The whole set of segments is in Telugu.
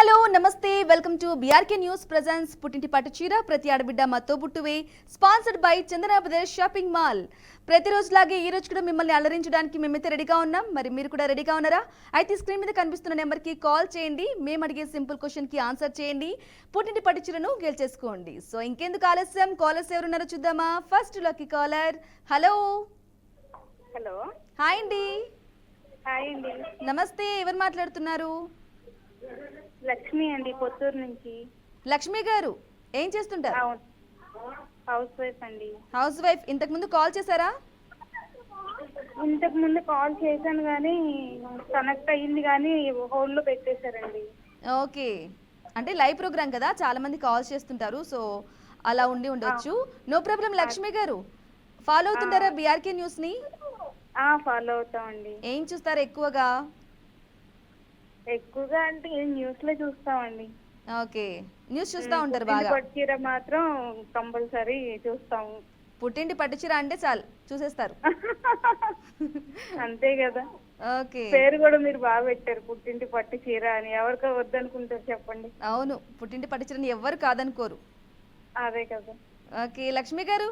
హలో నమస్తే welcome to BRK news presents పుట్టింటి పట్టు చీర ప్రతి ఆడబిడ్డ మతో బుట్టువే sponsored by Chandana brothers shopping mall. ప్రతిరోజులాగే ఈ రోజు కూడా మిమ్మల్ని అలరించడానికి మేమైతే రెడీగా ఉన్నాం. మరి మీరు కూడా రెడీగా ఉన్నారా? అయితే స్క్రీన్ మీద కనిపిస్తున్న నెంబర్కి కాల్ చేయండి. మేము అడిగే సింపుల్ క్వశ్చన్కి ఆన్సర్ చేయండి. పుట్టింటి పట్టు చీరను గెలిచేసుకోండి. సో ఇంకెందుకు ఆలస్యం, కాలర్స్ ఎవరున్నారో చూద్దామా. First lucky caller. Hello hello. Hi అండి. హాయ్ అండి. నమస్తే, ఎవరు మాట్లాడుతున్నారు? లక్ష్మి అండి, పొత్తూరు నుంచి. లక్ష్మి గారు ఏం చేస్తుంటారు? అవును, హౌస్ వైఫ్ అండి. House wife. ఇంతకు ముందు కాల్ చేశారా? ఇంతకు ముందు కాల్ చేశాను కానీ కనెక్ట్ అయ్యింది కానీ హోల్డ్లో పెట్టేశారండి. ఓకే, అంటే లైవ్ ప్రోగ్రామ్ కదా, చాలా మంది కాల్ చేస్తుంటారు, సో అలా ఉండి ఉండొచ్చు. No problem. లక్ష్మి గారు ఫాలో అవుతుంటారా బీఆర్కే న్యూస్ ని? ఫాలో అవుతామండి. ఏం చూస్తారు ఎక్కువగా? ఎక్కువగా అంటే న్యూస్ లో చూస్తామండి. ఓకే, న్యూస్ చూస్తూ ఉంటారు బాగా. పట్టుచీర మాత్రం కంపల్సరీ చూస్తాము. పుట్టింటి పట్టుచీర అంటే చాలు చూసేస్తారు. అంతే కదా. ఓకే, పేరు కూడా మీరు బాగా పెట్టారు, పుట్టింటి పట్టు చీర అని. ఎవరికో వద్దనుకుంటారు చెప్పండి. అవును, పుట్టింటి పట్టుచీరని ఎవ్వరు కాదనుకోరు. అదే కదా. ఓకే లక్ష్మి గారు,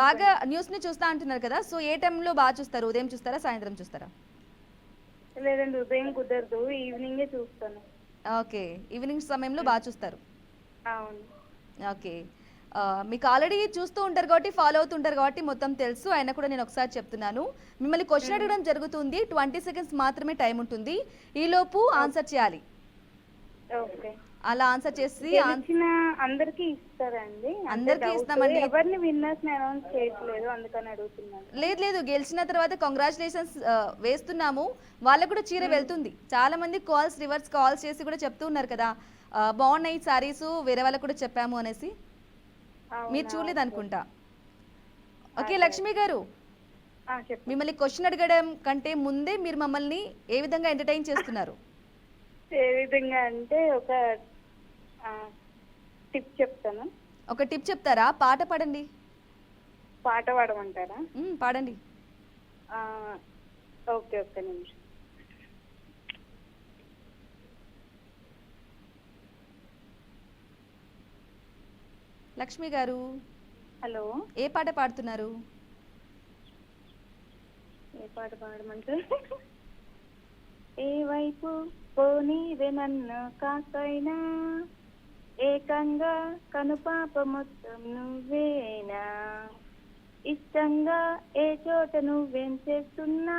బాగా న్యూస్ ని చూస్తా అంటున్నారు కదా, సో ఏ టైంలో బాగా చూస్తారు? ఉదయం చూస్తారా, సాయంత్రం చూస్తారా? లేదండి, ఉదయం కుదరదు, ఈవినింగే చూస్తాను. ఓకే, ఈవినింగ్ సమయంలో బాగా చూస్తారు. అవును. ఓకే, మీకు ఆల్రెడీ చూస్తూ ఉంటారు కాబట్టి, ఫాలో అవుతుంటారు కాబట్టి మొత్తం తెలుసు. అయినా కూడా నేను ఒకసారి చెప్తున్నాను. మిమ్మల్ని క్వశ్చన్ అడగడం జరుగుతుంది. 20 సెకండ్స్ మాత్రమే టైం ఉంటుంది. ఈలోపు ఆన్సర్ చేయాలి. ఓకే. అలా ఆన్సర్ చేసి అందరికి ఇస్తారండి? అందరికీ ఇస్తామండి. ఎవరిని విన్నర్స్ అనౌన్స్ చేయట్లేదు, అందుకని అడుగుతున్నాను. లేదు లేదు, గెలిచిన తర్వాత కంగ్రాచులేషన్స్ వేస్తున్నాము. వాళ్ళకు కూడా చీర వెళ్తుంది. చాలా మంది కాల్స్ రివర్స్ కాల్స్ చేసి కూడా చెప్తూ ఉన్నారు కదా, బాగున్నాయి సారీస్, వేరే వాళ్ళకు కూడా చెప్పాము అనేసి. మీరు చూడలేదు అనుకుంటా. ఓకే లక్ష్మి గారు, మిమ్మల్ని క్వశ్చన్ అడగడం కంటే ముందే మీరు మమ్మల్ని ఏ విధంగా ఎంటర్టైన్ చేస్తున్నారు? ఏ విధంగా అంటే ఒక టిప్ చెప్తాను. ఒక టిప్ చెప్తారా? పాట పాడండి. పాట పాడమంటారా? పాడండి. ఓకే, ఒక్క నిమిషం. లక్ష్మి గారు, హలో. ఏ పాట పాడుతున్నారు? ఏ పాట పాడమంటారు? ఏ వైపు పోనీవే నన్ను కాకైనా, ఏకంగా కనుపాప మొత్తం నువ్వేనా, ఇష్టంగా ఏ చోట నువ్వేం చేస్తున్నా,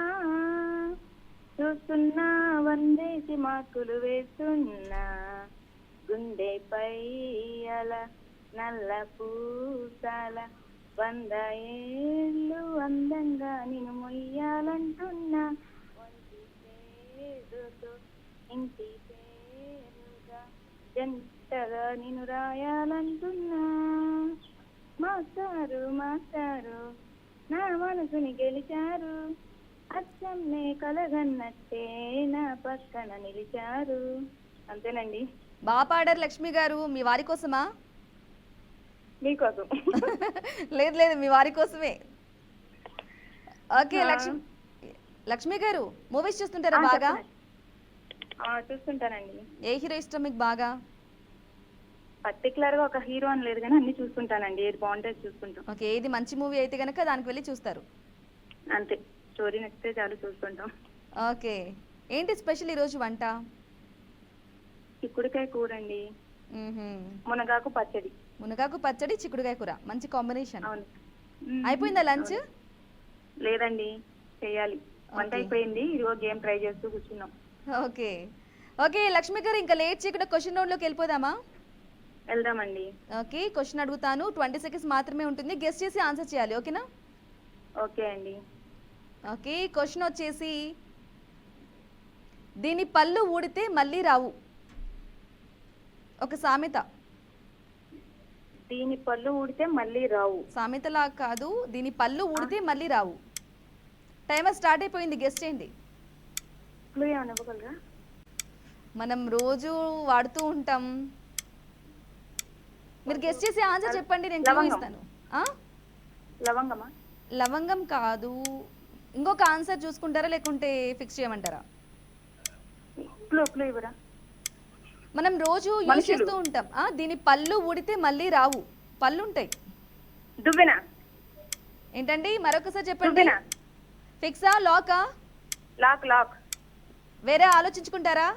చూస్తున్నా వందేసి మార్కులు వేస్తున్నా, గుండెపై అలా నల్ల పూసాల 100 ఏళ్ళు అందంగా నేను మొయ్యాలంటున్నా, ఇంటి పేరుగా జంటగా నేను రాయాలంటున్నా, మాస్టారు మాస్టారు నా మనసుని గెలిచారు, అచ్చమ్మే కలగన్నట్టే నా పక్కన నిలిచారు. అంతేనండి. బాగా పాడారు లక్ష్మి గారు. మీ వారి కోసమా? మీకోసం. లేదు లేదు, మీ వారి కోసమే. ఓకే లక్ష్మి గారు, మూవీస్ చూస్తుంటారా బాగా? చూస్తుంటానండి. ఏ హీరో ఇష్టం మీకు బాగా? పర్టికులర్ గా ఒక హీరో అని లేదు కానీ అన్ని చూస్తుంటానండి, ఏది బాగుంటే చూస్తుంటాం. ఓకే, ఏది మంచి మూవీ అయితే కనుక దానికి వెళ్ళి చూస్తారు. అంతే, స్టోరీ నచ్చితే చాలు చూస్తుంటాం. ఓకే, ఏంటి స్పెషల్ ఈరోజు వంట? చిక్కుడుకాయ కూర అండి, మునగాకు పచ్చడి. మునగాకు పచ్చడి, చిక్కుడుకాయ కూర, మంచి కాంబినేషన్. అవును. అయిపోయిందా లంచ్? లేదండి, చేయాలి. వంట అయిపోయింది, ఇదిగో గేమ్ ట్రై చేస్తూ కూర్చున్నాం. ఓకే ఓకే లక్ష్మి గారు, ఇంకా లేట్ చేయకుండా క్వశ్చన్ రౌండ్లోకి వెళ్ళిపోదామా? వెళ్దామండి. ఓకే, క్వశ్చన్ అడుగుతాను. 20 సెకండ్స్ మాత్రమే ఉంటుంది. గెస్ట్ చేసి ఆన్సర్ చేయాలి. ఓకేనా? ఓకే అండి. ఓకే, క్వశ్చన్ వచ్చేసి, దీని పళ్ళు ఊడితే మళ్ళీ రావు. ఒక సామెత. దీని పళ్ళు ఊడితే మళ్ళీ రావు. సామెతలా కాదు, దీని పళ్ళు ఊడితే మళ్ళీ రావు. టైమర్ స్టార్ట్ అయిపోయింది, గెస్ట్ చేయండి. మనం రోజు వాడుతూ ఉంటాం. మీరు గెస్ట్ చేసి ఆన్సర్ చెప్పండి, నేను క్లూ ఇస్తాను. లవంగమా? లవంగం కాదు. ఇంకొక ఆన్సర్ చూసుకుంటారా లేకుంటే ఫిక్స్ చేయమంటారా? క్లూ ఇవ్వరా? మనం రోజు యూజ్ మనుషులు. చేస్తూ ఉంటాం. దీని పళ్ళు ఊడితే మళ్ళీ రావు, పళ్ళు ఉంటాయి. దువ్వెన. ఏంటండి, మరొకసారి చెప్పండి. దువ్వెన. ఫిక్సా, లాకా? Lock lock. వేరే ఆలోచించుకుంటారా?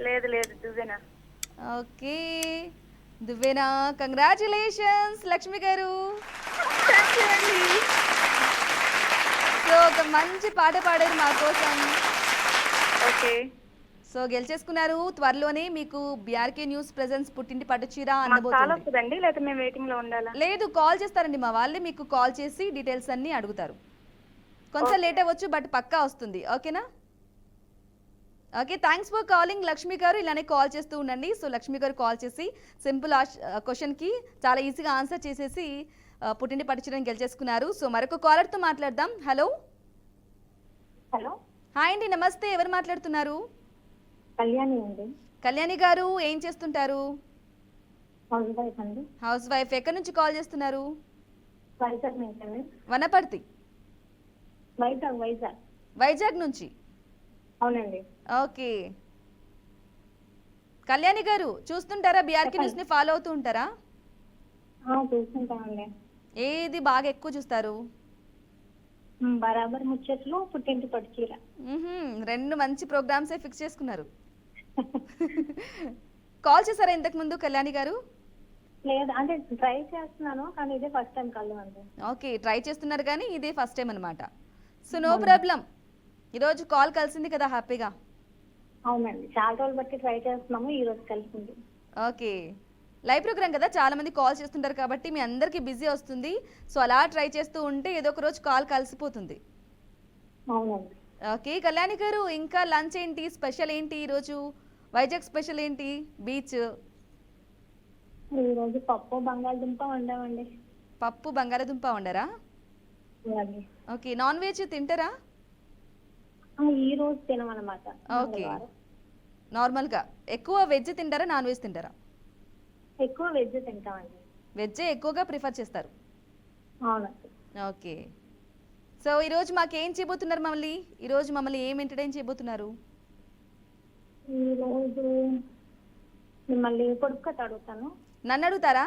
లేదు లేదు, దువ్వెన. ఓకే, దువ్వేనా. కంగ్రాచులేషన్స్ లక్ష్మి గారు. సో ఒక మంచి పాట పాడారు మా కోసం. ఓకే. సో గెలిచేసుకున్నారు. త్వరలోనే మీకు బీఆర్కే న్యూస్ ప్రెజెన్స్ పుట్టింటి పట్టు చీర మాకు కాల్ అందబోతుంది. వస్తుందండి, లేకపోతే మేము వెయిటింగ్ లో ఉండాలా? లేదు, కాల్ చేస్తారండి, మా వాళ్ళే మీకు కాల్ చేసి డీటెయిల్స్ అన్నీ అడుగుతారు. కొంచెం లేట్ అవ్వచ్చు, బట్ పక్కా వస్తుంది. ఓకేనా? Okay, thanks for calling Lakshmi గారు. ఇలానే కాల్ చేస్తూ ఉండండి. సో లక్ష్మి గారు కాల్ చేసి సింపుల్ క్వశ్చన్కి చాలా ఈజీగా ఆన్సర్ చేసేసి పుట్టింటి పట్టు చీరని గెలిచేసుకున్నారు. సో మరొక కాలర్తో మాట్లాడదాం. హలో. హలో, హాయ్ అండి, నమస్తే. ఎవరు మాట్లాడుతున్నారు? కళ్యాణి అండి. కళ్యాణి గారు, ఏం చేస్తుంటారు? హౌస్ వైఫ్ అండి. House wife. ఎక్కడి నుంచి కాల్ చేస్తున్నారు? వైజాగ్ నుంచి అండి. వనపర్తి. వైజాగ్. వైజాగ్ నుంచి. అవునండి. ఓకే. కళ్యాణి గారు, చూస్తుంటారా బీఆర్కే న్యూస్ ని ఫాలో అవుతూ ఉంటారా? చూస్తుంటామండి. ఏది బాగా ఎక్కువ చూస్తారు? బరాబర్ ముచ్చట్లు, పుట్టింటి పట్టు చీర. రెండు మంచి ప్రోగ్రామ్సే ఫిక్స్ చేసుకున్నారు. కాల్ చేశారా ఇంతకు ముందు కళ్యాణి గారు? లేదు, అంటే ట్రై చేస్తున్నాను, కానీ ఇదే ఫస్ట్ టైం కలదు అండి. ఓకే, ట్రై చేస్తున్నారు కానీ ఇదే ఫస్ట్ టైం అనమాట. సో నో ప్రాబ్లం, ఈరోజు కాల్ కలిసింది కదా హ్యాపీగా. అవునండి, చాలా రోజులు బట్టి ట్రై చేస్తున్నాము, ఈ రోజు కలిసింది. ఓకే, లైవ్ ప్రోగ్రామ్ కదా, చాలా మంది కాల్ చేస్తుంటారు కాబట్టి మీ అందరికీ బిజీ వస్తుంది. సో అలా ట్రై చేస్తూ ఉంటే ఏదో ఒక రోజు కాల్ కలిసిపోతుంది. అవునండి. ఓకే కళ్యాణి గారు, ఇంకా లంచ్ ఏంటి, స్పెషల్ ఏంటి ఈరోజు? వైజాగ్ స్పెషల్ ఏంటి? బీచ్. ఈ రోజు పప్పు బంగాళదుంప వండామండి. పప్పు బంగాళదుంప వండరా? అలాగే. ఓకే, నాన్ వెజ్ తింటారా? ఈ రోజు తినమన్నమాట. ఓకే, నార్మల్గా ఎక్కువ వెజ్ తింటారా, నాన్ వెజ్ తింటారా? ఎక్కువ వెజ్ తింటామండి. వెజ్జే ఎక్కువగా ప్రిఫర్ చేస్తారు. అవునండి. ఓకే, సో ఈరోజు మాకేం చేయబోతున్నారు? ఈరోజు మమ్మల్ని ఏం ఎంటర్టైన్ చేయబోతున్నారు? ఈ రోజు మిమ్మల్ని పొడుపు కథ అడుగుతాను. నన్ను అడుగుతారా?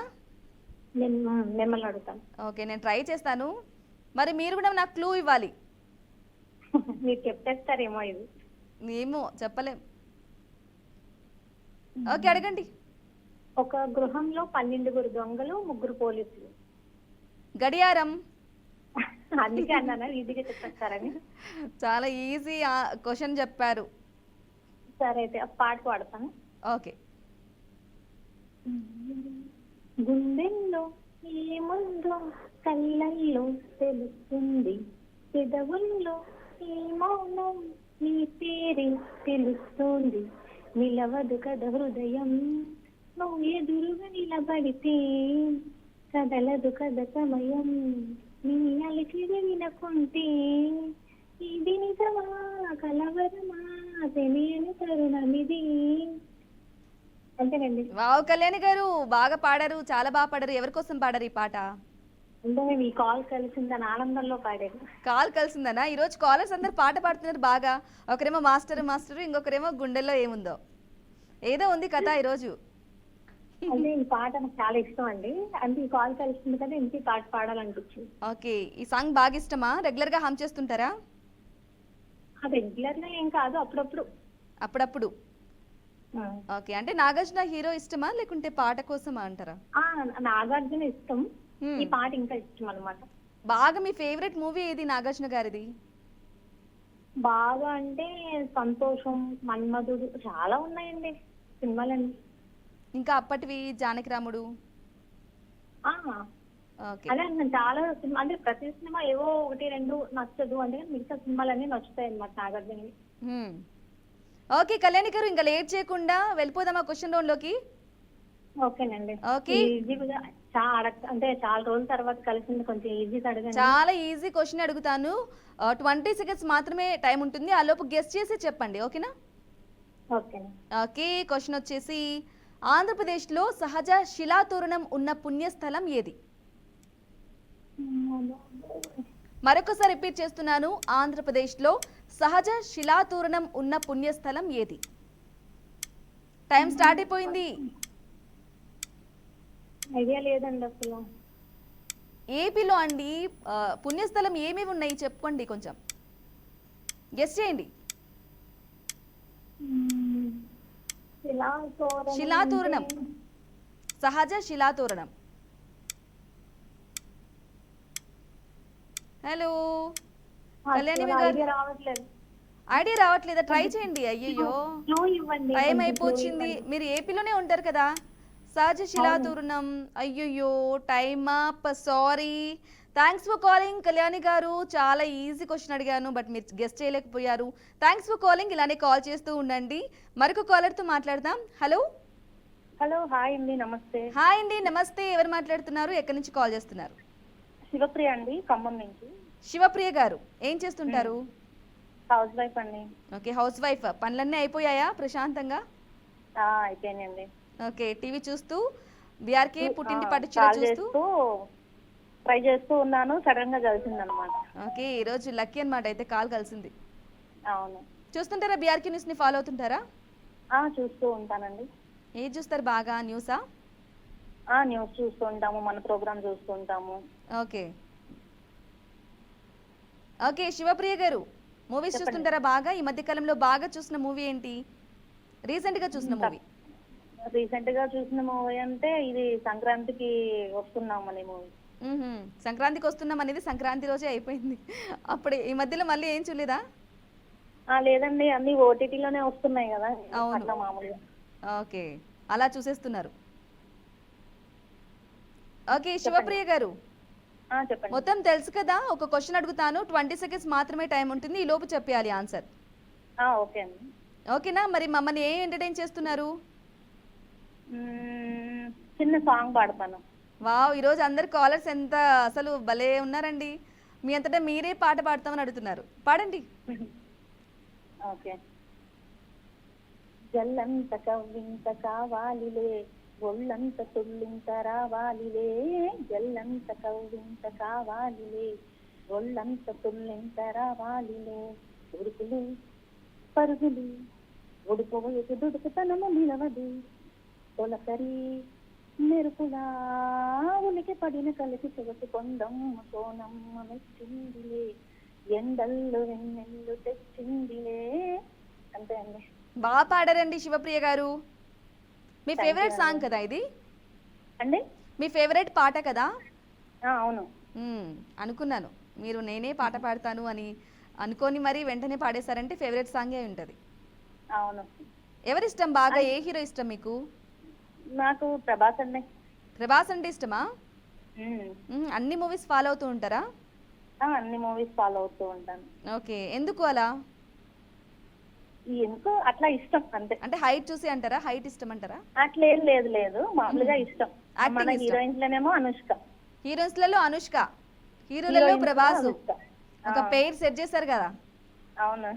మిమ్మల్ని అడుగుతాను. ఓకే, నేను ట్రై చేస్తాను. మరి మీరు కూడా నాకు క్లూ ఇవ్వాలి. మీరు చెప్పేస్తారేమో ఇది. ఏమో చెప్పలేం. ఓకే, అడగండి. ఒక గృహంలో 12 దొంగలు, 3 పోలీసులు. గడియారం. అందుకే అన్నాను ఈజీగా చెప్పేస్తారని. చాలా ఈజీ క్వశ్చన్ చెప్పారు. సరే, అయితే ఆ పాట పాడతాను. ఓకే. గుండెల్లో ఏముందో కళ్ళల్లో తెలుస్తుంది, పెదవుల్లో ఈ మౌనం నీ పేరే తెలుస్తుంది, నిలవదు కదా హృదయం నువ్వు ఎదురుగా నిలబడితే, కదలదు కదా సమయం నీ అలికిడి వినకుంటే, ఇది నిజమా కలవరమా తెలియని తరుణమిది. అంతేనండి. వావ్ కళ్యాణి గారు, బాగా పాడారు, చాలా బాగా పాడారు. ఎవరి కోసం పాడారు ఈ పాట? అంటే మీ కాల్ కలిసిందని ఆనందంలో పాడారు. కాల్ కలిసిందనా? ఈరోజు కాలర్స్ అందరు పాట పాడుతున్నారు బాగా. ఒకరేమో మాస్టర్ మాస్టర్, ఇంకొకరేమో గుండెల్లో ఏముందో. ఏదో ఉంది కథ ఈరోజు. అంటే ఈ పాట నాకు చాలా ఇష్టం అండి. అంటే ఈ కాల్ కలిసింది కదా, ఇంటి పాట పాడాలనిపించింది. ఓకే, ఈ సాంగ్ బాగా ఇష్టమా? రెగ్యులర్ గా హమ్ చేస్తుంటారా? రెగ్యులర్ గా ఏం కాదు, అప్పుడప్పుడు. అప్పుడప్పుడు. ఓకే, అంటే నాగార్జున హీరో ఇష్టమా లేకుంటే పాట కోసమా అంటారా? నాగార్జున ఇష్టం, ఈ పాట ఇంకా ఇష్టం అన్నమాట. బాగా మీ ఫేవరెట్ మూవీ ఏది నాగార్జున గారిది? బాగా అంటే సంతోషం, మన్మధుడు, చాలా ఉన్నాయండి సినిమాలన్నీ. ఇంకా అప్పటివి జానకి రాముడు. ఓకే, అదే చాలా సినిమా, అంటే ప్రతి సినిమా ఏవో 1-2 నచ్చదు అంటే, మిగతా సినిమాలన్నీ నచ్చుతాయి అన్నమాట నాగార్జునవి. ఓకే కళ్యాణి గారు, ఇంకా లేట్ చేయకుండా వెళ్ళిపోదామా క్వశ్చన్ రౌండ్ లోకి? ఓకేనండి. ఓకే, ఈజీగా అంటే చాలా రోజుల తర్వాత కలిసింది, కొంచెం ఈజీగా అడగండి. చాలా ఈజీ క్వశ్చన్ అడుగుతాను. 20 సెకండ్స్ మాత్రమే టైం ఉంటుంది, ఆ లోపు గెస్ట్ చేసి చెప్పండి. ఓకేనా? ఓకే. ఓకే, క్వశ్చన్ వచ్చేసి ఆంధ్రప్రదేశ్లో సహజ శిలాతోరణం ఉన్న పుణ్యస్థలం ఏది? మరొకసారి రిపీట్ చేస్తున్నాను, ఆంధ్రప్రదేశ్లో సహజ శిలాతోరణం ఉన్న పుణ్యస్థలం ఏది? టైం స్టార్ట్ అయిపోయింది. ఐడియా లేదండి అసలు. ఏపీలో అండి పుణ్యస్థలం ఏమేమి ఉన్నాయి చెప్పుకోండి, కొంచెం గెస్ట్ చేయండి. శిలాతోరణం, సహజ శిలాతోరణం. హలో కళ్యాణి గారు, ఐడియా రావట్లేదు. ఐడియా రావట్లేదా? ట్రై చేయండి. అయ్యయ్యో క్లూ ఇవ్వండి. టైం కొంచెం అయిపోయింది. clue ఇవ్వండి. మీరు ఏపీలోనే ఉంటారు కదా. సహజ శిలాతోరణం. అయ్యయ్యో time up, sorry. Thanks for calling Kalyani గారు. చాలా ఈజీ క్వశ్చన్ అడిగాను బట్ మీరు గెస్ట్ చేయలేకపోయారు. Thanks for calling. ఇలానే కాల్ చేస్తూ ఉండండి. మరొక కాలర్తో మాట్లాడదాం. హలో హలో, హాయ్ అండి, నమస్తే. హాయ్ అండి, నమస్తే. ఎవరు మాట్లాడుతున్నారు? ఎక్కడి నుంచి కాల్ చేస్తున్నారు? శివప్రియ అండి, ఖమ్మం నుంచి. శివప్రియ గారు ఏం చేస్తుంటారు? హౌస్ వైఫ్ అండి. Okay, house wife. పనులన్నీ అయిపోయాయా ప్రశాంతంగా? అయిపోయినాయండి. ఓకే, టీవీ చూస్తూ బీఆర్కే పుట్టింటి పట్టు చీర కాల్ చూస్తూ. చేస్తూ ట్రై చేస్తూ ఉన్నాను, సడన్ గా కలిసింది అనమాట. ఓకే, ఈరోజు లక్కీ అన్నమాట. అయితే కాల్ కలిసింది. అవును. చూస్తుంటారా బీఆర్కే న్యూస్ ని? ఫాలో అవుతుంటారా? చూస్తూ ఉంటానండి. ఏది చూస్తారు బాగా? న్యూసా? న్యూస్ చూస్తూ ఉంటాము, మన ప్రోగ్రామ్ చూస్తూ ఉంటాము. ఓకే ఓకే, శివప్రియ గారు మూవీస్ చూస్తుంటారా బాగా? ఈ మధ్య కాలంలో బాగా చూసిన మూవీ ఏంటి? రీసెంట్ గా చూసిన మూవీ? రీసెంట్ గా చూసిన మూవీ అంటే ఇది సంక్రాంతికి వస్తున్నాం అనే మూవీ. సంక్రాంతికి వస్తున్నాం అనేది సంక్రాంతి రోజే అయిపోయింది. అప్పుడు ఈ మధ్యలో మళ్ళీ ఏం చూడలేదా? లేదండి, అన్ని ఓటీటీలోనే వస్తున్నాయి కదా. అవును. అట్లా మామూలుగా. ఓకే, అలా చూసేస్తున్నారు. ఓకే శివప్రియ గారు, చెప్పండి. మొత్తం తెలుసు కదా. ఒక క్వశ్చన్ అడుగుతాను, 20 సెకండ్స్ మాత్రమే టైం ఉంటుంది. ఈ లోపు చెప్పాలి ఆన్సర్. ఓకే అండి. ఓకేనా? మరి మమ్మల్ని ఏం ఎంటర్టైన్ చేస్తున్నారు? చిన్న సాంగ్ పాడతాను. వావ్, ఈరోజు అందరు కాలర్స్ ఎంత అసలు భలే ఉన్నారండి. మీ అంతటా మీరే పాట పాడతామని అడుగుతున్నారు. పాడండి. ఓకే. జల్లంత కవ్వింత కావాలిలే, ఒళ్ళంత తుళ్ళింత రావాలిలే. జల్లంత కవ్వింత కావాలిలే, ఒళ్ళంత తుళ్ళింత రావాలిలే. ఉడుకులు పరుగులు ఉడుకోవయకు దుడుకుతనము నిలవదు. తొలకరి మెరుపులా ఉనికి పడిన కలిసి చెగటి కొండమ్మ సోనమ్మ మెచ్చిందిలే. ఎండల్లో వెన్నెల్లు తెచ్చిందిలే. అంతే అండి. బాగా పాడారండి శివప్రియ గారు. మీ ఫేవరెట్ సాంగ్ కదా ఇది? అండి, మీ ఫేవరెట్ పాట కదా? అవును. అనుకున్నాను మీరు నేనే పాట పాడతాను అని అనుకొని మరి వెంటనే పాడేశారంటే ఫేవరెట్ సాంగే ఉంటుంది. అవును. ఎవరిష్టం బాగా? ఏ హీరో ఇష్టం మీకు? నాకు ప్రభాస్ అండి. ప్రభాస్ అంటే ఇష్టమా? అన్ని మూవీస్ ఫాలో అవుతూ ఉంటారా? అన్ని మూవీస్ ఫాలో అవుతూ ఉంటాను. ఓకే, ఎందుకు అలా? ఎందుకు అట్లా ఇష్టం అంతే. అంటే హైట్ చూసి అంటారా? హైట్ ఇష్టం అంటారా? అట్లా ఏం లేదు, మామూలుగా ఇష్టం. Acting మన ఇష్టం. హీరోయిన్స్ లోనేమో అనుష్క, హీరోయిన్స్లలో అనుష్క, హీరోలలో ప్రభాస్. అనుష్క. ఒక పేరు సెట్ చేశారు కదా. అవును.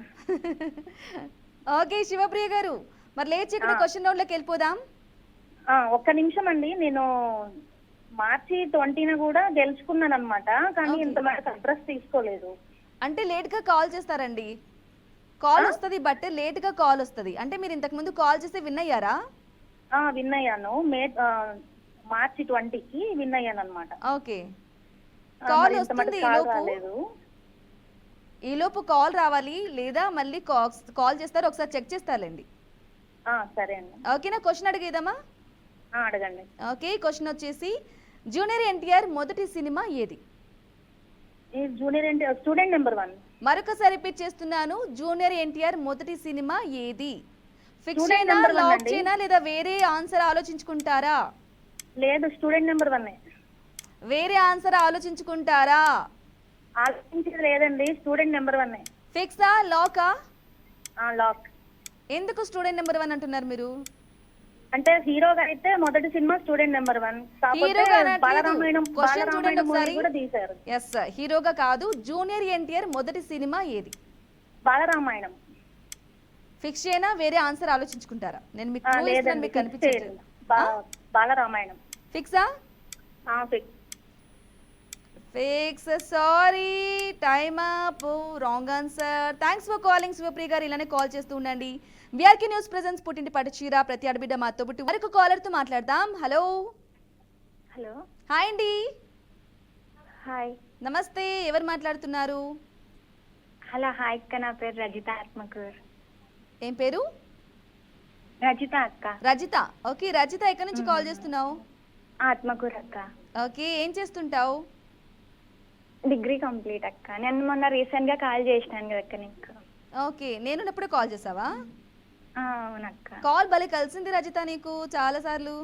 ఓకే శివప్రియ గారు, మరి లేచి ఇక్కడ క్వశ్చన్ రౌండ్ లోకి వెళ్ళిపోదాం. ఒక్క నిమిషం అండి, నేను మార్చి 20న కూడా గెలుచుకున్నాను అనమాట. కానీ Okay. ఇంతవరకు అడ్రస్ తీసుకోలేదు. అంటే లేట్ గా కాల్ చేస్తారండి. కాల్ వస్తుంది బట్ లేట్ గా కాల్ వస్తుంది. అంటే మీరు ఇంతకు ముందు కాల్ చేస్తే విన్ అయ్యారా? విన్ అయ్యాను. మార్చి 20కి విన్ అయ్యాను అనమాట. ఓకే, కాల్ వస్తుంది. ఈ లోపు కాల్ రావాలి, లేదా మళ్ళీ కాల్ చేస్తారు. ఒకసారి చెక్ చేస్తారండి. సరే అండి. ఓకేనా? క్వశ్చన్ అడిగేద్దామా? అడగండి. ఓకే, క్వశ్చన్ వచ్చేసి జూనియర్ ఎన్టీఆర్ మొదటి సినిమా ఏది? Junior NTR student number 1. మరొకసారి రిపీట్ చేస్తున్నాను, జూనియర్ ఎన్టీఆర్ మొదటి సినిమా ఏది? ఫిక్స్ Student అయినా, number one లాక్ అండి. చేయనా, లేదా వేరే ఆన్సర్ ఆలోచించుకుంటారా? లేదు, స్టూడెంట్ నెంబర్ 1. వేరే ఆన్సర్ ఆలోచించుకుంటారా? ఆలోచించేది లేదండి, స్టూడెంట్ నెంబర్ 1. ఫిక్సా, లాకా? లాక్. ఎందుకు స్టూడెంట్ నెంబర్ 1 అంటున్నారు మీరు? అంటే హీరోగా అయితే మొదటి సినిమా స్టూడెంట్ నెంబర్ 1. హీరోగా అనట్లేదు. బాలరామాయణం క్వశ్చన్ చూడండి మూవీ ఒకసారి. కూడా తీశారు. ఎస్, హీరోగా కాదు. జూనియర్ ఎన్టీఆర్ మొదటి సినిమా ఏది? బాలరామాయణం. ఫిక్స్ అయినా, వేరే ఆన్సర్ ఆలోచించుకుంటారా? నేను మీకు clue ఇస్తున్నాను, లేదండి, మీకు కనిపించట్లేదు. బాలరామాయణం. ఫిక్సా? Fix. Fix. Sorry, time up. Wrong answer. Thanks for calling Shivapriya గారు. ఇలానే కాల్ చేస్తూ ఉండండి. బీఆర్కే న్యూస్ ప్రెజెన్స్ పుట్టింటి పాట చీర ప్రతి ఆడబిడ్డ మా తోబుట్టు వరకు కాలర్ తో మాట్లాడదాం. హలో హలో హాయ్ అండి. హాయ్. నమస్తే, ఎవరు మాట్లాడుతున్నారు? హలో హాయ్ అక్క, నా పేరు రజిత ఆత్మకూర్. ఏం పేరు? రజిత అక్క. రజిత. ఓకే రజిత, ఎక్కడి నుంచి కాల్ చేస్తున్నావు? ఆత్మకూర్ అక్క. ఓకే, ఏం చేస్తుంటావు? డిగ్రీ కంప్లీట్ అక్క. నేను మొన్న రీసెంట్ గా కాల్ చేసినాను కదా అక్క నీకు. ఓకే, నేనున్నప్పుడే కాల్ చేసావా? అవునక్క. కాల్ భలే కలిసింది రజిత నీకు చాలా సార్లు.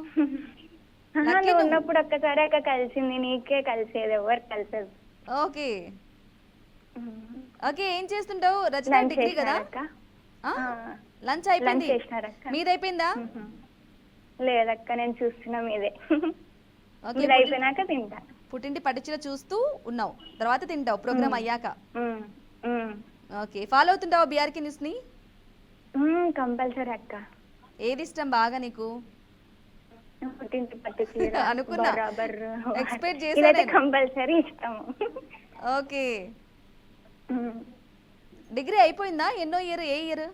నువ్వు ఉన్నప్పుడు ఒక్కసారి అక్క కలిసింది, నీకే కలిసేది, ఎవరు కలిసేది. ఓకే ఓకే, ఏం చేస్తుంటావు రజిత? డిగ్రీ కదా? లంచ్ అయిపోయింది. మీదైపోయిందా? లేదక్క, నేను చూస్తున్నా మీదే. ఓకే, ఇది అయిపోయినాక తింటా. పుట్టింటి పట్టించిన చూస్తూ ఉన్నావు, తర్వాత తింటావు ప్రోగ్రామ్ అయ్యాక. ఓకే, ఫాలో అవుతుంటావా బీఆర్కే న్యూస్ ని? కంపల్సరీ అక్క. ఏది ఇష్టం బాగా నీకు? పుట్టింటి పట్టు చీర అనుకున్నా, బరాబర్ ఎక్స్పెక్ట్ చేశాను. కంపల్సరీ ఇష్టము. ఓకే, డిగ్రీ అయిపోయిందా? ఎన్నో ఇయర్? ఏ ఇయర్?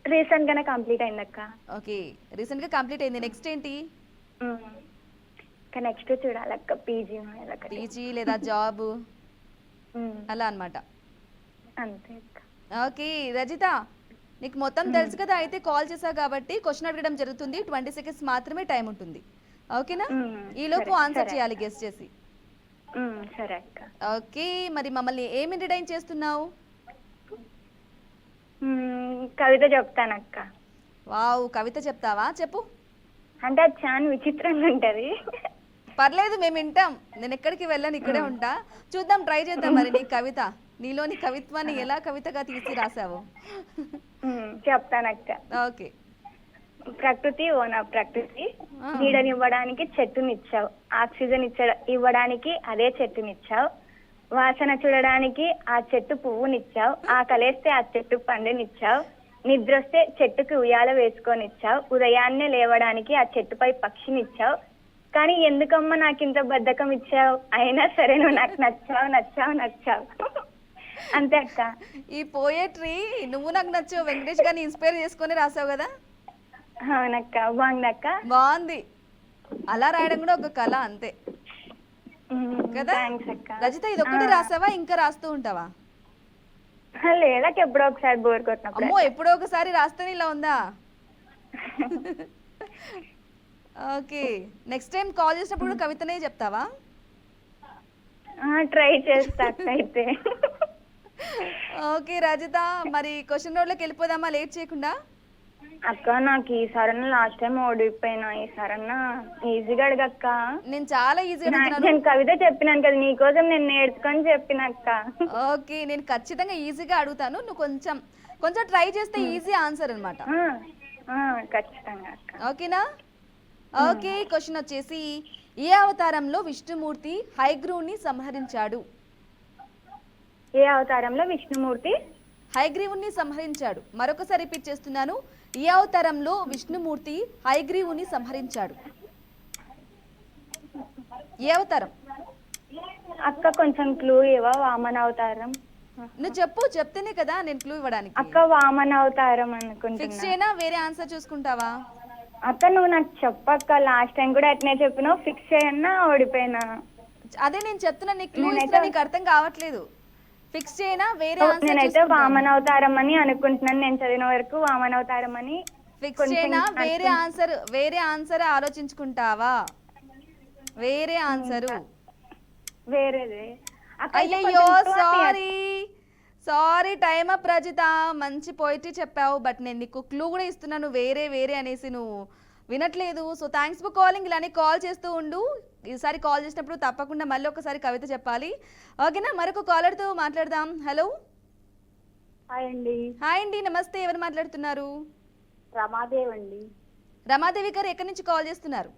రీసెంట్ గానే కంప్లీట్ అయిందక్క. ఓకే, రీసెంట్ గా కంప్లీట్ అయింది. నెక్స్ట్ ఏంటి? నెక్స్ట్ చూడాలక్క, పీజీ. పీజీ లేదా జాబ్ అలా అన్నమాట. అంతే అక్క. ఓకే రజిత, నీకు మొత్తం తెలుసు కదా, అయితే కాల్ చేసావు కాబట్టి క్వశ్చన్ అడగడం జరుగుతుంది. 20 సెకండ్స్ మాత్రమే టైం ఉంటుంది. ఓకేనా? ఈ లోపు ఆన్సర్ చేయాలి గెస్ చేసి. సరే అక్క. ఓకే, మరి మమ్మల్ని ఏం ఎంటర్టైన్ చేస్తున్నావు? కవిత చెప్తానక్క. వావ్, కవిత చెప్తావా? చెప్పు. అంటే అది చాలా విచిత్రంగా ఉంటది. పర్లేదు, మేము వింటాం. నేను ఎక్కడికి వెళ్ళను, ఇక్కడే ఉంటా. చూద్దాం, ట్రై చేద్దాం. మరి నీ కవిత, నీలోని కవిత్వాన్ని ఎలా కవితగా తీసి రాసావు? చెప్తానక్క. ఓకే. ప్రకృతి ఓ నా ప్రకృతి, నీడనివ్వడానికి చెట్టునిచ్చావు, ఆక్సిజన్ ఇవ్వడానికి అదే చెట్టునిచ్చావు, వాసన చూడడానికి ఆ చెట్టు పువ్వునిచ్చావు, ఆకలేస్తే ఆ చెట్టు పండునిచ్చావు, నిద్రొస్తే చెట్టుకి ఉయ్యాల వేసుకొనిచ్చావు, ఉదయాన్నే లేవడానికి ఆ చెట్టుపై పక్షినిచ్చావు, కానీ ఎందుకమ్మా నాకింత బద్ధకం ఇచ్చావు, అయినా సరే నువ్వు నాకు నచ్చావు నచ్చావు నచ్చావు. అంతే అక్క. ఈ పోయట్రీ నువ్వు నాకు నచ్చావు వెంకటేష్ గారిని ఇన్స్పైర్ చేసుకొని రాసావు కదా? అవునక్క. బాగుందక్క. బాగుంది. అలా రాయడం కూడా ఒక కళ, అంతే కదా? రజిత, ఇది ఒక్కటి రాసావా, ఇంకా రాస్తూ ఉంటావా? లేదక్క, ఎప్పుడో ఒకసారి బోర్ కొట్టినప్పుడు. అమ్మో, ఎప్పుడో ఒకసారి రాస్తేనే ఇలా ఉందా? ఓకే, నెక్స్ట్ టైం కాల్ చేసినప్పుడు కవితనే చెప్తావా? ట్రై చేస్తా అయితే. ఓకే రజిత, మరి క్వశ్చన్ రోడ్లోకి వెళ్ళిపోదామా లేట్ చేయకుండా? అక్క, నాకు ఈసారన్నా లాస్ట్ టైం ఓడిపోయినా, ఈసారన్నా ఈజీగా అడగక్క. నేను చాలా ఈజీగా నేను కవిత చెప్పినాను కదా, నీకోసం నేను నేర్చుకొని చెప్పినక్క. ఓకే, నేను ఖచ్చితంగా ఈజీగా అడుగుతాను. నువ్వు కొంచెం కొంచెం ట్రై చేస్తే ఈజీ ఆన్సర్ అన్నమాట. ఖచ్చితంగా అక్క. ఓకేనా? ఓకే, క్వశ్చన్ వచ్చేసి, ఏ అవతారంలో విష్ణుమూర్తి హయగ్రీవుని సంహరించాడు? ఏ అవతారంలో విష్ణుమూర్తి హయగ్రీవుని సంహరించాడు? మరొకసారి రిపీట్ చేస్తున్నాను, ఏ అవతారంలో విష్ణుమూర్తి హయగ్రీవుని సంహరించాడు? ఏ అవతారం అక్క? కొంచెం క్లూ ఇవ్వ. వామన అవతారం. నువ్వు చెప్పు, చెప్తేనే కదా నేను క్లూ ఇవ్వడానికి. అక్క, వామన అవతారం అనుకుంటున్నా. ఫిక్స్ చేయనా, వేరే ఆన్సర్ చూసుకుంటావా? అక్క, నువ్వు నాకు చెప్పక్క. లాస్ట్ టైం కూడా అట్నే చెప్పినావు. ఫిక్స్ చేయన్నా ఓడిపోయినా. అదే నేను చెప్తున్నా, నీకు క్లూ ఇస్తున్నా, నీకు అర్థం కావట్లేదు. ఫిక్స్ చేయనా, వేరే ఆన్సర్? నేనైతే వామన అవతారం అని అనుకుంటున్నాను. నేను చదివిన వరకు వామన అవతారం అని. ఫిక్స్ చేయనా, వేరే ఆన్సర్ ఆలోచించుకుంటావా? వేరే ఆన్సర్ వేరేది. అయ్యో, సారీ టైమ్ అప్ రజిత. మంచి పోయిటరీ చెప్పావు, బట్ నేను నీకు క్లూ కూడా ఇస్తున్నాను వేరే వేరే అనేసి, నువ్వు వినట్లేదు. So thanks for calling. ఇలానే కాల్ చేస్తూ ఉండు. ఈసారి కాల్ చేసినప్పుడు తప్పకుండా మళ్ళీ ఒకసారి కవిత చెప్పాలి. ఓకేనా? మరొక కాలర్తో మాట్లాడదాం. హలో. హాయ్ అండి. హాయ్ అండి, నమస్తే. ఎవరు మాట్లాడుతున్నారు? రమాదేవి అండి. రమాదేవి గారు, ఎక్కడి నుంచి కాల్ చేస్తున్నారు?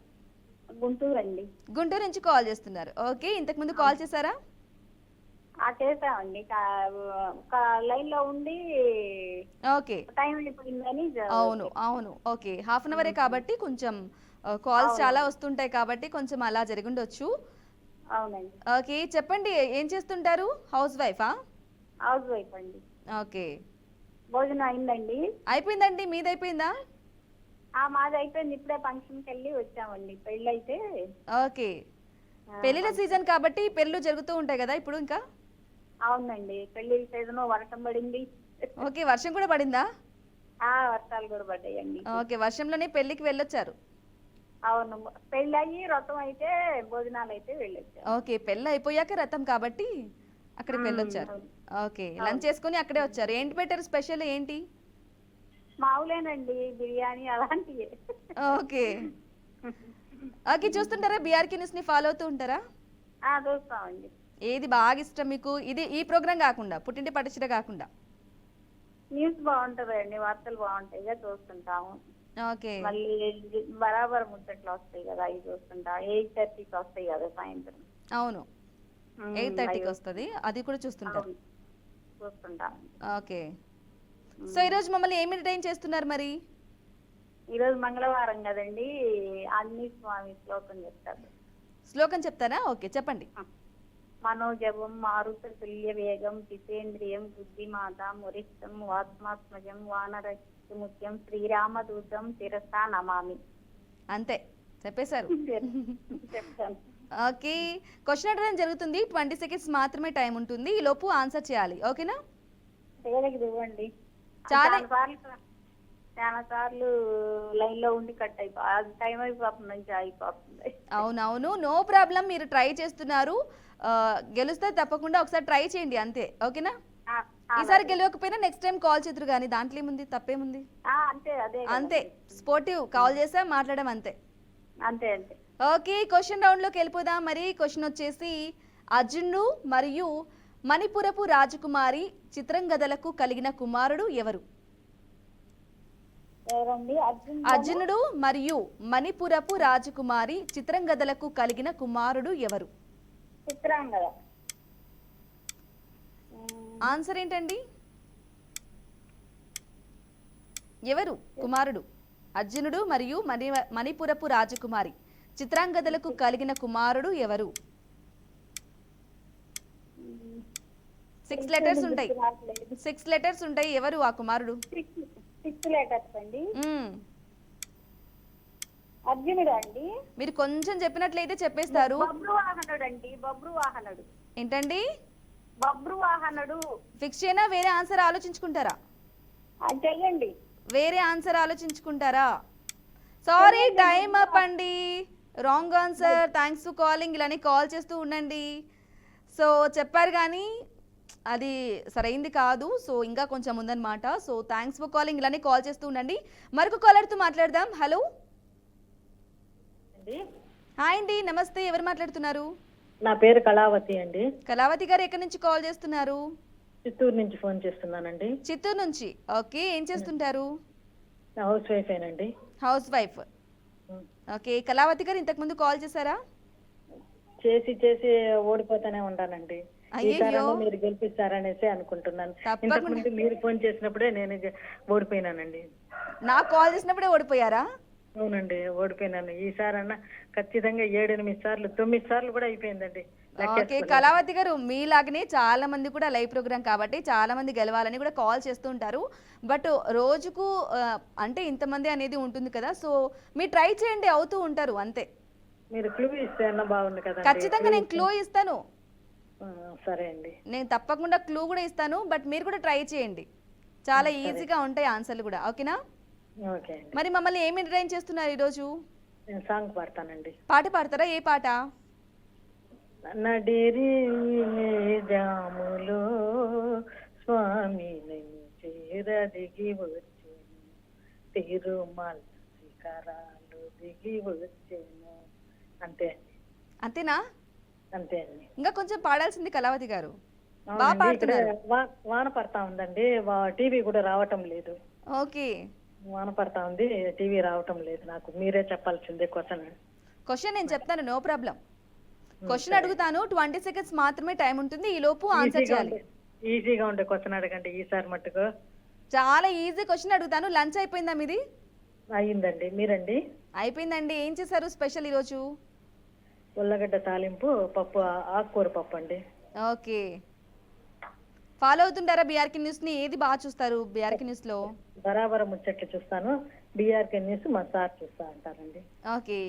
గుంటూరు అండి. గుంటూరు నుంచి కాల్ చేస్తున్నారు. ఓకే, ఇంతకు ముందు కాల్ చేశారా? చేసామండి. ఒక లైన్ లో ఉండి ఓకే, టైం అయిపోయిందని. అవును అవును. ఓకే, హాఫ్ అన్ అవరే కాబట్టి కొంచెం కాల్స్ చాలా వస్తుంటాయి కాబట్టి కొంచెం అలా జరిగిండొచ్చు. అవునండి. ఓకే, చెప్పండి, ఏం చేస్తుంటారు? హౌస్ వైఫా? హౌస్ వైఫ్ అండి. ఓకే, భోజనం అయిందండి. అయిపోయిందండి, మీది అయిపోయిందా? మాది అయిపోయింది. ఇప్పుడే ఫంక్షన్కి వెళ్ళి వచ్చామండి. పెళ్ళి అయితే ఓకే. పెళ్ళిళ్ళ సీజన్ కాబట్టి పెళ్ళిళ్ళు జరుగుతూ ఉంటాయి కదా ఇప్పుడు ఇంకా. అవునండి, పెళ్లి సీజన్ వర్షం పడింది. ఓకే, వర్షం కూడా పడిందా? వర్షాలు కూడా పడ్డాయండి. ఓకే, వర్షంలోనే పెళ్ళికి వెళ్ళొచ్చారు. అవును, పెళ్ళి అయ్యి వ్రతం అయితే భోజనాలు అయితే వెళ్ళొచ్చారు. ఓకే, పెళ్ళి అయిపోయాక రథం కాబట్టి అక్కడికి వెళ్ళొచ్చారు. అవును. ఓకే, లంచ్ చేసుకుని అక్కడే వచ్చారు. ఏంటి పెట్టారు స్పెషల్ ఏంటి? మామూలేనండి, బిర్యానీ అలాంటివి. ఓకే. ఓకే, చూస్తుంటారా బీఆర్కే న్యూస్ ని ఫాలో అవుతూ ఉంటారా? చూస్తామండి. ఏది బాగా ఇష్టం మీకు? ఇది ఈ ప్రోగ్రామ్ కాకుండా, పుట్టింటి పట్టుచీర కాకుండా. న్యూస్ బాగుంటదండి, వార్తలు బాగుంటాయి కదా, చూస్తుంటాము. ఓకే. మళ్ళీ బరాబర్ ముచ్చట్లు వస్తాయి కదా, అవి చూస్తుంటా. 8:30కి వస్తాయి కదా సాయంత్రం. అవును, 8:30కి వస్తుంది, అది కూడా చూస్తుంటారు. అవును, చూస్తుంటాం. ఓకే. సో ఈరోజు మమ్మల్ని ఏమి ఎంటర్టైన్ చేస్తున్నారు మరి? ఈరోజు మంగళవారం కదండి, ఆంజనేయ స్వామి శ్లోకం చెప్తారు. శ్లోకం చెప్తారా? ఓకే, చెప్పండి. మనోజవం మారుత తుల్య వేగం జితేంద్రియం బుద్ధిమాత మురిష్టం వాత్మాత్మజం వానరముఖ్యం శ్రీరామదూతం శిరసా నమామి. అంతే చెప్పేశారు. చెప్తాను. ఓకే, క్వశ్చన్ అడగడం జరుగుతుంది. 20 seconds మాత్రమే టైం ఉంటుంది, ఈ లోపు ఆన్సర్ చేయాలి. ఓకేనా? తేలిక ఇవ్వండి. చాలా- చాలా సార్లు లైన్ లో ఉండి కట్ అయిపోయి టైం అయిపోతుంది, నుంచి అయిపోతుంది. అవునవును, నో ప్రాబ్లం. మీరు ట్రై చేస్తున్నారు, గెలుస్తే తప్పకుండా ఒకసారి ట్రై చేయండి అంతే. ఓకేనా? ఈసారి గెలవకపోయినా నెక్స్ట్ టైం కాల్ చేద్దరు కానీ దాంట్లో ఏముంది, తప్పేముంది? అంతే, అదే అంతే, స్పోర్టివ్ కాల్ చేసా మాట్లాడడం అంతే. అంతే అంతే. ఓకే, క్వశ్చన్ రౌండ్లోకి వెళ్ళిపోదాం. మరి క్వశ్చన్ వచ్చేసి, అర్జునుడు మరియు మణిపురపు రాజకుమారి చిత్రంగదలకు కలిగిన కుమారుడు ఎవరు? ఎవరండి? అర్జునుడు మరియు మణిపురపు రాజకుమారి చిత్రంగదలకు కలిగిన కుమారుడు ఎవరు? చిత్రాంగద. ఆన్సర్ ఏంటండి? ఎవరు కుమారుడు? అర్జునుడు మరియు మణిపురపు రాజకుమారి చిత్రాంగదలకు కలిగిన కుమారుడు ఎవరు? 6 letters ఉంటాయి. 6 letters ఉంటాయి. ఎవరు ఆ కుమారుడు? 6 letters అండి. మ్మ్. అర్జునుడు అండి. మీరు కొంచెం చెప్పినట్లయితే చెప్పేస్తారు. బబ్రువాహనుడు అండి, బబ్రువాహనుడు. ఏంటండి? బబ్రువాహనుడు. ఫిక్స్ చేయనా, వేరే ఆన్సర్ ఆలోచించుకుంటారా? చెయ్యండి. వేరే ఆన్సర్ ఆలోచించుకుంటారా? సారీ, టైం అప్ అండి. Wrong answer. Thanks for calling. ఇలానే కాల్ చేస్తూ ఉండండి. సో చెప్పారు కానీ అది సరైంది కాదు. సో ఇంకా కొంచెం ఉందన్నమాట. So thanks for calling. ఇలానే కాల్ చేస్తూ ఉండండి. మరొక కాలర్తో మాట్లాడదాం. హలో, హాయ్ అండి, నమస్తే. ఎవరు మాట్లాడుతున్నారు? నా పేరు కళావతి అండి. కళావతి గారు ఎక్కడి నుంచి కాల్ చేస్తున్నారు? చిత్తూరు నుంచి ఫోన్ చేస్తున్నానండి. చిత్తూరు నుంచి. ఓకే, ఏం చేస్తుంటారు? హౌస్ వైఫ్ ఏనండి. House wife. ఓకే, కళావతి గారు ఇంతకు ముందు కాల్ చేశారా? చేసి చేసి ఓడిపోతానే ఉంటానండి. అయ్యయ్యో. ఈసారైనా మీరు గెలిపిస్తారనేసి అనుకుంటున్నాను. తప్పకుండా. ఇంతకుముందు మీరు ఫోన్ చేసినప్పుడే నేను ఓడిపోయినానండి. నాకు కాల్ చేసినప్పుడే ఓడిపోయారా? అవునండి, ఓడిపోయినాను. ఈసారన్నా ఖచ్చితంగా 7-8 సార్లు 9 సార్లు కూడా అయిపోయిందండి. ఓకే, కళావతి గారు మీలాగనే చాలా మంది కూడా లైవ్ ప్రోగ్రామ్ కాబట్టి చాలా మంది గెలవాలని కూడా కాల్ చేస్తూ ఉంటారు. బట్ రోజుకు అంటే ఇంతమంది అనేది ఉంటుంది కదా, సో మీరు ట్రై చేయండి, అవుతూ ఉంటారు అంతే. మీరు క్లూ ఇస్తే అన్న బాగుంది కదా. ఖచ్చితంగా నేను క్లూ ఇస్తాను. సరే అండి, నేను తప్పకుండా క్లూ కూడా ఇస్తాను, బట్ మీరు కూడా ట్రై చేయండి. చాలా ఈజీగా ఉంటాయి ఆన్సర్లు కూడా. ఓకేనా? ఓకే అండి. మరి మమ్మల్ని ఏమి ఎంటర్టైన్ చేస్తున్నారు ఈరోజు? నేను సాంగ్ పాడతానండి. పాట పాడతారా? ఏ పాట? నడిరి జాములో స్వామి చేరదిగి వచ్చేను, తిరుమల శిఖరాలు దిగి వచ్చేను. అంతే అండి. అంతేనా? అంతే అండి. ఇంకా కొంచెం పాడాల్సింది కళావతి గారు. బాగా అవునండి, ఇక్కడ పాడుతున్నారు. వాన పడతా ఉందండి. టీవీ కూడా రావటం లేదు. ఓకే, వాన పడతా ఉంది, టీవీ రావటం లేదు. నాకు మీరే చెప్పాల్సిందే క్వశ్చన్. క్వశ్చన్ నేను చెప్తాను, నో ప్రాబ్లం. క్వశ్చన్ అడుగుతాను, 20 seconds మాత్రమే టైం ఉంటుంది, ఈ లోపు ఆన్సర్ చేయాలి. ఈజీగా ఉండే క్వశ్చన్ అడగండి ఈసారి మట్టుకు. చాలా ఈజీ క్వశ్చన్ అడుగుతాను. లంచ్ అయిపోయిందా మీది? అయ్యిందండి. మీరండి? అయిపోయిందండి. ఏం చేశారు స్పెషల్ ఈరోజు? ఉల్లగడ్డ తాలింపు, పప్పు, ఆకుకూర పప్పు అండి. ఓకే, ఫాలో అవుతుంటారా బీఆర్కే న్యూస్ ని? ఏది బాగా చూస్తారు బీఆర్కే న్యూస్ లో? బరాబర ముచ్చట్లు చూస్తాను. బీఆర్కే న్యూస్ మా సార్ చూస్తా అంటారండి. ఓకే.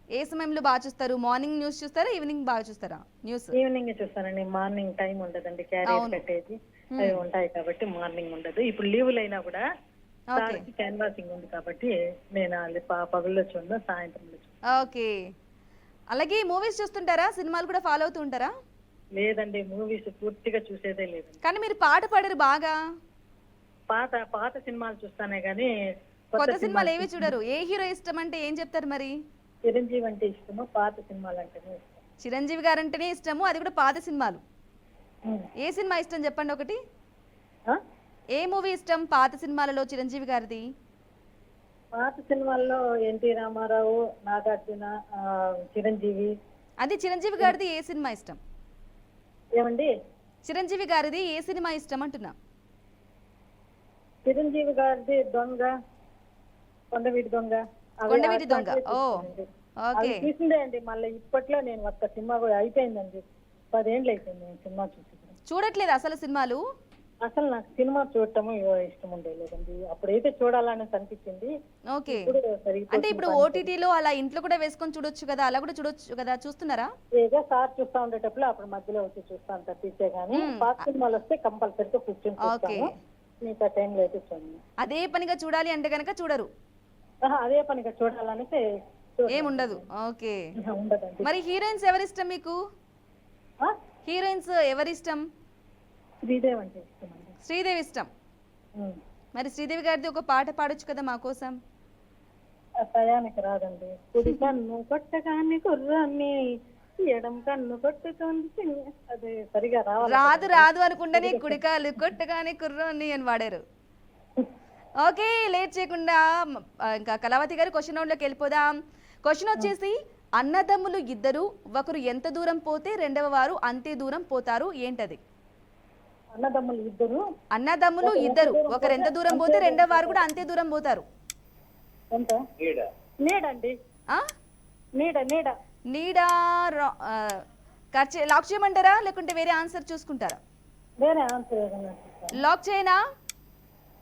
ఏ సమయంలో బాగా చూస్తారు? మార్నింగ్ న్యూస్ చూస్తారా, ఈవినింగ్ బాగా చూస్తారా న్యూస్? ఈవినింగ్ చూస్తానండి. మార్నింగ్ టైం ఉండదండి, క్యారియర్ కట్టేది అవి ఉంటాయి కాబట్టి మార్నింగ్ ఉండదు. ఇప్పుడు లీవులు అయినా కూడా సార్కి క్యాన్వాసింగ్ ఉంది కాబట్టి నేను అది పగల్లో చూడను, సాయంత్రంలో చూస్తాను. ఓకే. అలాగే మూవీస్ చూస్తుంటారా? సినిమాలు కూడా ఫాలో అవుతూ ఉంటారా? లేదండి, మూవీస్ పూర్తిగా చూసేదే లేదండి. కానీ మీరు పాట పాడరు బాగా. పాత పాత సినిమాలు చూస్తానే గానీ కొత్త సినిమాలు ఏవి చూడరు. ఏ హీరో ఇష్టం అంటే ఏం చెప్తారు మరి? చిరంజీవి అంటే ఇష్టము, పాత సినిమాలు అంటేనే ఇష్టం. చిరంజీవి గారు అంటేనే ఇష్టము, అది కూడా పాత సినిమాలు. ఏ సినిమా ఇష్టం చెప్పండి ఒకటి. ఏ మూవీ ఇష్టం పాత సినిమాలలో చిరంజీవి గారిది? పాత సినిమాల్లో ఎన్టీ రామారావు, నాగార్జున, చిరంజీవి. అది చిరంజీవి గారిది ఏ సినిమా ఇష్టం? ఏమండి? చిరంజీవి గారిది ఏ సినిమా ఇష్టం అంటున్నా. చిరంజీవి గారిది దొంగ, కొండవీటి దొంగ. కొండవీటి దొంగ. ఓ ఓకే. చూసిందే అండి. మళ్ళీ ఇప్పట్లో నేను ఒక్క సినిమా కూడా అయిపోయిందండి, 10 ఏళ్ళు అయిపోయింది నేను సినిమా చూసి. చూడట్లేదు అసలు సినిమాలు? అసలు నాకు సినిమా చూడటము ఇష్టం ఉండేలేదండి. అప్పుడైతే చూడాలని అనిపించింది. ఓకే. అంటే ఇప్పుడు ఓటీటీలో అలా ఇంట్లో కూడా వేసుకొని చూడొచ్చు కదా, అలా కూడా చూడొచ్చు కదా, చూస్తున్నారా? ఏదో సార్ చూస్తా ఉండేటప్పుడు అప్పుడు మధ్యలో వచ్చి చూస్తాను తప్పిస్తే గానీ పాత సినిమాలు వస్తే కంపల్సరీగా కూర్చొని చూస్తాను. మిగతా టైంలో అయితే చూడండి. అదే పనిగా చూడాలి అంటే కనుక చూడరు? అదే పనిగా చూడాలనేసి ఏముండదు. ఓకే. ఉండదండి. మరి హీరోయిన్స్ ఎవరిష్టం మీకు? హీరోయిన్స్ ఎవరిష్టం? శ్రీదేవి అంటే ఇష్టం అండి. శ్రీదేవి ఇష్టం. మరి శ్రీదేవి గారిది ఒక పాట పాడొచ్చు కదా మా కోసం. టయానికి రాదండి. కుడి కన్ను కొట్టగానే కుర్రాన్ని, ఎడం కన్ను కొట్టుకుంది, అది సరిగా రాదు రాదు అనుకుంటేనే కుడికాలు కొట్టగానే కుర్రోని అని వాడారు. ఓకే, లేట్ చేయకుండా ఇంకా కళావతి గారు క్వశ్చన్ రౌండ్లోకి వెళ్ళిపోదాం. క్వశ్చన్ వచ్చేసి, అన్నదమ్ములు ఇద్దరు ఒకరు ఎంత దూరం పోతే రెండవ వారు అంతే దూరం పోతారు, ఏంటది? అన్నదమ్ములు ఇద్దరు ఒకరు ఎంత దూరం పోతే రెండవ వారు కూడా అంతే దూరం పోతారు. నీడా లాక్ చేయమంటారా లేకుంటే వేరే ఆన్సర్ చూసుకుంటారా? వేరే ఆన్సర్ లాక్ చేయనా?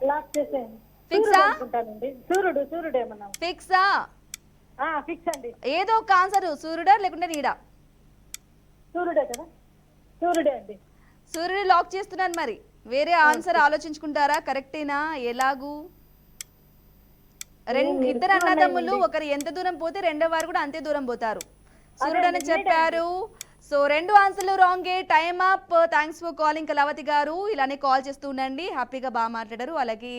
లాక్ చేసేయండి. ఫిక్సా? సూర్యుడు. సూర్యుడు ఏమన్నా ఫిక్సా? ఫిక్స్ అండి. ఏదో ఒక ఆన్సర్, సూర్యుడా లేకుంటే నీడా? సూర్యుడే కదా. సూర్యుడే అండి. సూర్యుడు లాక్ చేస్తున్నాను. మరి వేరే ఆన్సర్ ఆలోచించుకుంటారా? కరెక్టేనా? ఎలాగూ ఇద్దరు అన్నదమ్ములు ఒకరు ఎంత దూరం పోతే రెండో వారు కూడా అంతే దూరం పోతారు, సూర్యుడు అని చెప్పారు. సో 2 ఆన్సర్లు రాంగే. Time up. Thanks for calling Kalavathi గారు. ఇలానే కాల్ చేస్తూ ఉండండి. హ్యాపీగా బాగా మాట్లాడారు, అలాగే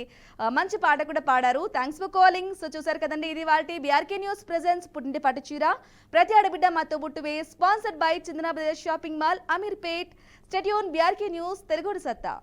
మంచి పాట కూడా పాడారు. Thanks for calling. సో చూసారు కదండి, ఇది వాటి బీఆర్కే న్యూస్ ప్రెజెన్స్ పుట్టింటి పట్టుచీర ప్రతి ఆడబిడ్డ మాతో బుట్టువే, sponsored by Chandana brothers shopping mall, Ameerpet. Stay tune. BRK news, తెలుగుడి సత్తా.